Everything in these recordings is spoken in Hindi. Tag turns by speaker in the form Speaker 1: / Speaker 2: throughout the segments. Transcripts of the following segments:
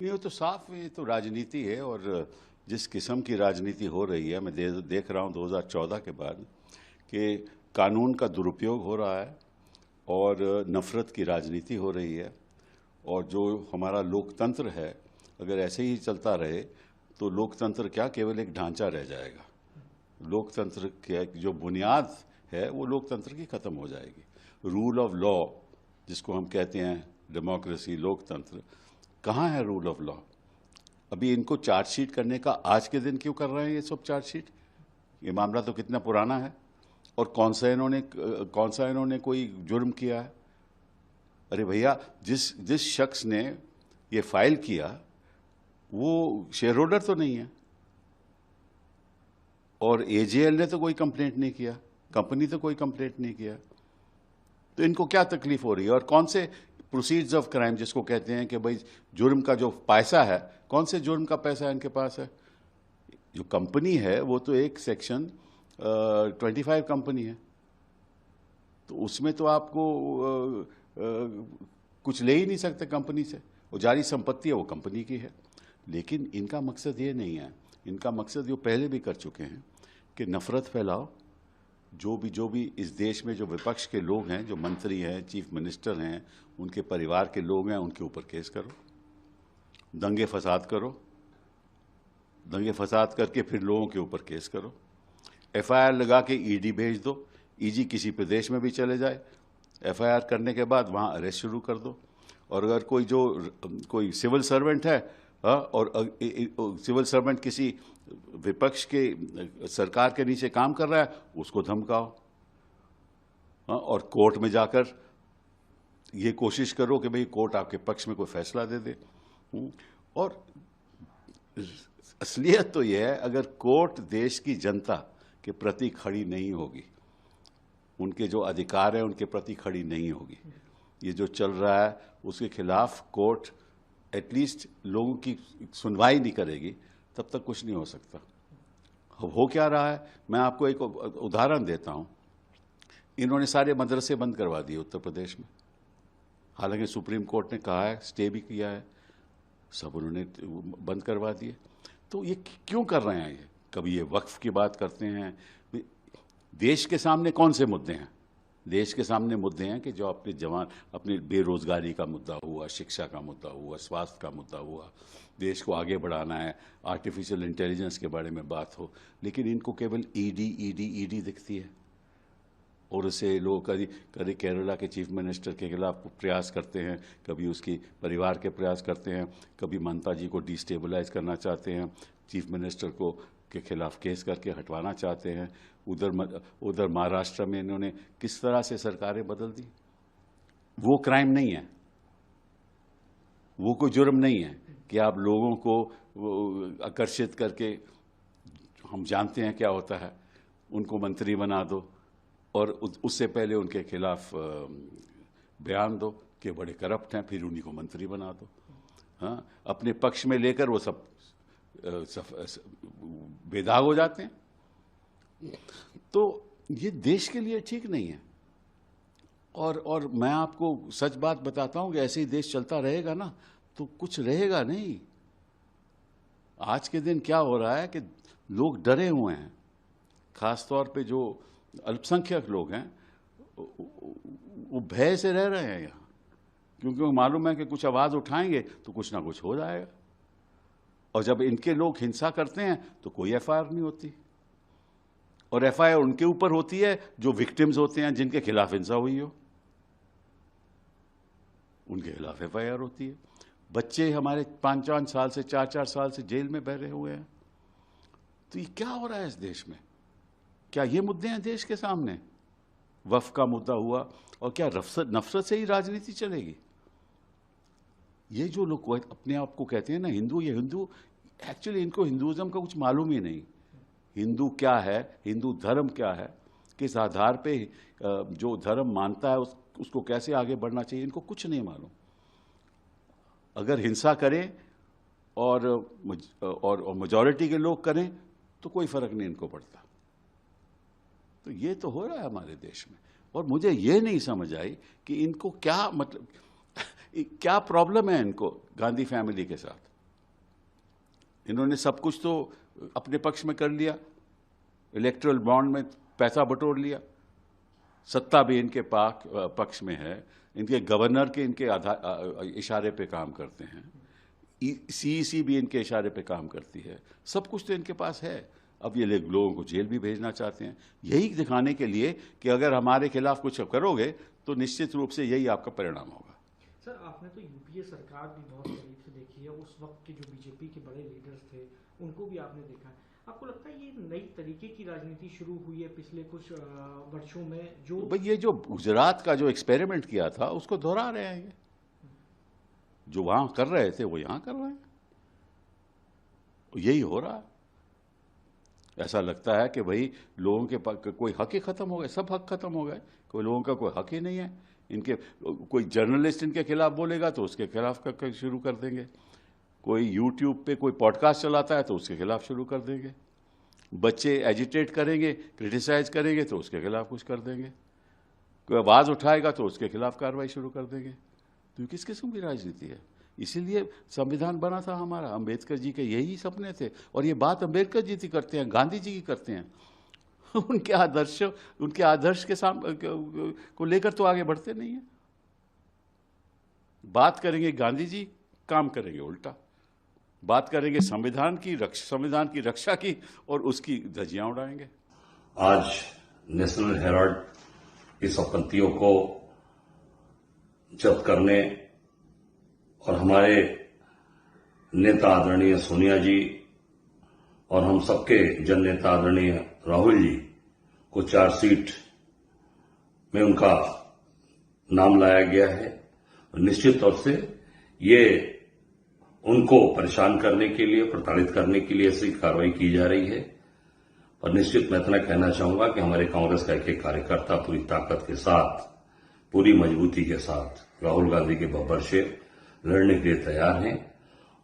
Speaker 1: नहीं, वो तो साफ, ये तो राजनीति है। और जिस किस्म की राजनीति हो रही है, मैं देख रहा हूँ 2014 के बाद कि कानून का दुरुपयोग हो रहा है और नफरत की राजनीति हो रही है। और जो हमारा लोकतंत्र है, अगर ऐसे ही चलता रहे तो लोकतंत्र क्या, केवल एक ढांचा रह जाएगा। लोकतंत्र की जो बुनियाद है वो लोकतंत्र की ख़त्म हो जाएगी। रूल ऑफ लॉ जिसको हम कहते हैं, डेमोक्रेसी, लोकतंत्र, कहाँ है रूल ऑफ लॉ? अभी इनको चार्जशीट करने का आज के दिन क्यों कर रहे हैं ये सब चार्जशीट? ये मामला तो कितना पुराना है। और कौन सा इन्होंने कोई जुर्म किया है? अरे भैया, जिस शख्स ने ये फाइल किया वो शेयर होल्डर तो नहीं है, और एजेएल ने तो कोई कंप्लेंट नहीं किया, कंपनी तो कोई कंप्लेंट नहीं किया। तो इनको क्या तकलीफ हो रही है? और कौन से प्रोसीड्स ऑफ क्राइम जिसको कहते हैं कि भाई जुर्म का जो पैसा है, कौन से जुर्म का पैसा इनके पास है? जो कंपनी है वो तो एक सेक्शन 25 कंपनी है, तो उसमें तो आपको कुछ ले ही नहीं सकते कंपनी से। वो जारी संपत्ति है, वो कंपनी की है। लेकिन इनका मकसद ये नहीं है। इनका मकसद जो पहले भी कर चुके हैं कि नफरत फैलाओ। जो भी इस देश में जो विपक्ष के लोग हैं, जो मंत्री हैं, चीफ मिनिस्टर हैं, उनके परिवार के लोग हैं, उनके ऊपर केस करो, दंगे फसाद करो, दंगे फसाद करके फिर लोगों के ऊपर केस करो, एफआईआर लगा के ईडी भेज दो, ईजी किसी प्रदेश में भी चले जाए, एफआईआर करने के बाद वहाँ अरेस्ट शुरू कर दो। और अगर कोई सिविल सर्वेंट है, और सिविल सर्वेंट किसी विपक्ष के सरकार के नीचे काम कर रहा है, उसको धमकाओ, और कोर्ट में जाकर ये कोशिश करो कि भाई कोर्ट आपके पक्ष में कोई फैसला दे दे। और असलियत तो यह है, अगर कोर्ट देश की जनता के प्रति खड़ी नहीं होगी, उनके जो अधिकार है उनके प्रति खड़ी नहीं होगी, ये जो चल रहा है उसके खिलाफ कोर्ट एटलीस्ट लोगों की सुनवाई नहीं करेगी, तब तक कुछ नहीं हो सकता। अब हो क्या रहा है, मैं आपको एक उदाहरण देता हूं। इन्होंने सारे मदरसे बंद करवा दिए उत्तर प्रदेश में, हालांकि सुप्रीम कोर्ट ने कहा है, स्टे भी किया है, सब उन्होंने बंद करवा दिए। तो ये क्यों कर रहे हैं? ये कभी ये वक्फ की बात करते हैं। देश के सामने कौन से मुद्दे हैं? देश के सामने मुद्दे हैं कि जो अपनी बेरोजगारी का मुद्दा हुआ, शिक्षा का मुद्दा हुआ, स्वास्थ्य का मुद्दा हुआ, देश को आगे बढ़ाना है, आर्टिफिशियल इंटेलिजेंस के बारे में बात हो। लेकिन इनको केवल ईडी दिखती है। और उसे लोग कभी केरला के चीफ मिनिस्टर के खिलाफ प्रयास करते हैं, कभी उसकी परिवार के प्रयास करते हैं, कभी ममता जी को डिस्टेबलाइज करना चाहते हैं, चीफ मिनिस्टर को के खिलाफ केस करके हटवाना चाहते हैं। उधर महाराष्ट्र में इन्होंने किस तरह से सरकारें बदल दी। वो क्राइम नहीं है, वो कोई जुर्म नहीं है कि आप लोगों को आकर्षित करके, हम जानते हैं क्या होता है, उनको मंत्री बना दो और उससे पहले उनके खिलाफ बयान दो कि बड़े करप्ट हैं, फिर उन्हीं को मंत्री बना दो। हाँ, अपने पक्ष में लेकर वो सब बेदाग हो जाते हैं। तो ये देश के लिए ठीक नहीं है। और मैं आपको सच बात बताता हूं कि ऐसे ही देश चलता रहेगा ना तो कुछ रहेगा नहीं। आज के दिन क्या हो रहा है कि लोग डरे हुए हैं, खासतौर पे जो अल्पसंख्यक लोग हैं वो भय से रह रहे हैं यहाँ, क्योंकि मालूम है कि कुछ आवाज़ उठाएंगे तो कुछ ना कुछ हो जाएगा। और जब इनके लोग हिंसा करते हैं तो कोई एफआईआर नहीं होती, और एफआईआर उनके ऊपर होती है जो विक्टिम्स होते हैं, जिनके खिलाफ हिंसा हुई हो, उनके खिलाफ एफआईआर होती है। बच्चे हमारे 5-5 साल से 4-4 साल से जेल में बह हुए हैं। तो ये क्या हो रहा है इस देश में? क्या ये मुद्दे हैं देश के सामने? वक्फ का मुद्दा हुआ, और क्या नफरत से ही राजनीति चलेगी? ये जो लोग अपने आप को कहते हैं ना हिंदू, ये हिंदू एक्चुअली इनको हिंदुइज्म का कुछ मालूम ही नहीं। हिंदू क्या है, हिंदू धर्म क्या है, किस आधार पे जो धर्म मानता है उसको कैसे आगे बढ़ना चाहिए, इनको कुछ नहीं मालूम। अगर हिंसा करें और मेजॉरिटी के लोग करें तो कोई फर्क नहीं इनको पड़ता। तो ये तो हो रहा है हमारे देश में। और मुझे ये नहीं समझ आई कि इनको क्या मतलब क्या प्रॉब्लम है इनको गांधी फैमिली के साथ। इन्होंने सब कुछ तो अपने पक्ष में कर लिया, इलेक्ट्रल बॉन्ड में पैसा बटोर लिया, सत्ता भी इनके पक्ष में है, इनके गवर्नर के इनके इशारे पे काम करते हैं, सीईसी भी इनके इशारे पे काम करती है, सब कुछ तो इनके पास है। अब ये लोगों को जेल भी भेजना चाहते हैं, यही दिखाने के लिए कि अगर हमारे खिलाफ कुछ करोगे तो निश्चित रूप से यही आपका परिणाम होगा।
Speaker 2: सर, आपने तो यूपीए सरकार भी बहुत करीब से देखी है, उस वक्त के जो बीजेपी के बड़े लीडर्स थे उनको भी आपने देखा है। आपको लगता है ये नई तरीके की राजनीति शुरू हुई है पिछले कुछ वर्षों में? जो
Speaker 1: भाई ये जो गुजरात का जो एक्सपेरिमेंट किया था उसको दोहरा रहे हैं, ये जो वहां कर रहे थे वो यहां कर रहे हैं, यही हो रहा है। ऐसा लगता है कि भाई लोगों के कोई हक ही खत्म हो गए, सब हक खत्म हो गए, कोई लोगों का कोई हक ही नहीं है। इनके कोई जर्नलिस्ट इनके खिलाफ बोलेगा तो उसके खिलाफ शुरू कर देंगे, कोई यूट्यूब पे कोई पॉडकास्ट चलाता है तो उसके खिलाफ शुरू कर देंगे, बच्चे एजिटेट करेंगे, क्रिटिसाइज करेंगे तो उसके खिलाफ कुछ कर देंगे, कोई आवाज़ उठाएगा तो उसके खिलाफ कार्रवाई शुरू कर देंगे। तो किस किस्म की राजनीति है? इसीलिए संविधान बना था हमारा, अंबेडकर जी के यही सपने थे, और ये बात अंबेडकर जी की करते हैं, गांधी जी की करते हैं। उनके आदर्श के सामने को लेकर तो आगे बढ़ते नहीं है। बात करेंगे गांधी जी, काम करेंगे उल्टा, बात करेंगे संविधान की रक्षा की और उसकी धज्जियां उड़ाएंगे।
Speaker 3: आज नेशनल हेराल्ड इस अपंतियों को जब्त करने और हमारे नेता आदरणीय सोनिया जी और हम सबके जन नेता आदरणीय राहुल जी को चार्जशीट में उनका नाम लाया गया है। निश्चित तौर से ये उनको परेशान करने के लिए, प्रताड़ित करने के लिए ऐसी कार्रवाई की जा रही है। और निश्चित मैं इतना कहना चाहूंगा कि हमारे कांग्रेस का एक कार्यकर्ता पूरी ताकत के साथ, पूरी मजबूती के साथ राहुल गांधी के बब्बर शेर लड़ने के लिए तैयार हैं,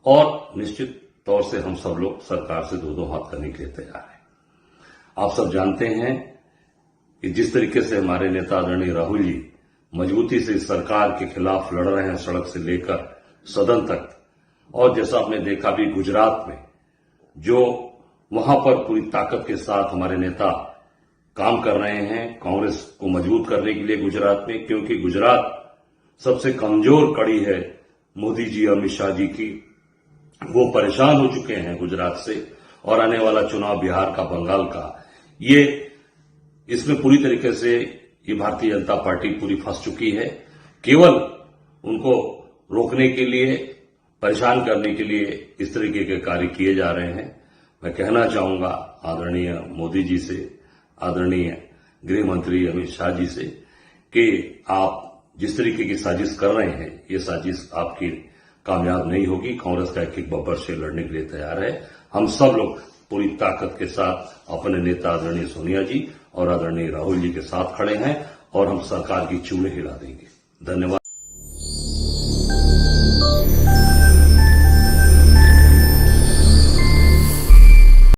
Speaker 3: और निश्चित तौर से हम सब लोग सरकार से दो हाथ करने के लिए तैयार हैं। आप सब जानते हैं कि जिस तरीके से हमारे नेता आदरणीय राहुल जी मजबूती से इस सरकार के खिलाफ लड़ रहे हैं, सड़क से लेकर सदन तक, और जैसा आपने देखा भी गुजरात में जो वहां पर पूरी ताकत के साथ हमारे नेता काम कर रहे हैं कांग्रेस को मजबूत करने के लिए गुजरात में, क्योंकि गुजरात सबसे कमजोर कड़ी है मोदी जी, अमित शाह जी की। वो परेशान हो चुके हैं गुजरात से, और आने वाला चुनाव बिहार का, बंगाल का, ये इसमें पूरी तरीके से ये भारतीय जनता पार्टी पूरी फंस चुकी है। केवल उनको रोकने के लिए, परेशान करने के लिए इस तरीके के कार्य किए जा रहे हैं। मैं कहना चाहूंगा आदरणीय मोदी जी से, आदरणीय गृह मंत्री अमित शाह जी से कि आप जिस तरीके की साजिश कर रहे हैं, ये साजिश आपकी कामयाब नहीं होगी। कांग्रेस का एक बब्बर शेर लड़ने के लिए तैयार है। हम सब लोग पूरी ताकत के साथ अपने नेता आदरणीय सोनिया जी और आदरणीय राहुल जी के साथ खड़े हैं, और हम सरकार की चूड़ें हिला देंगे। धन्यवाद।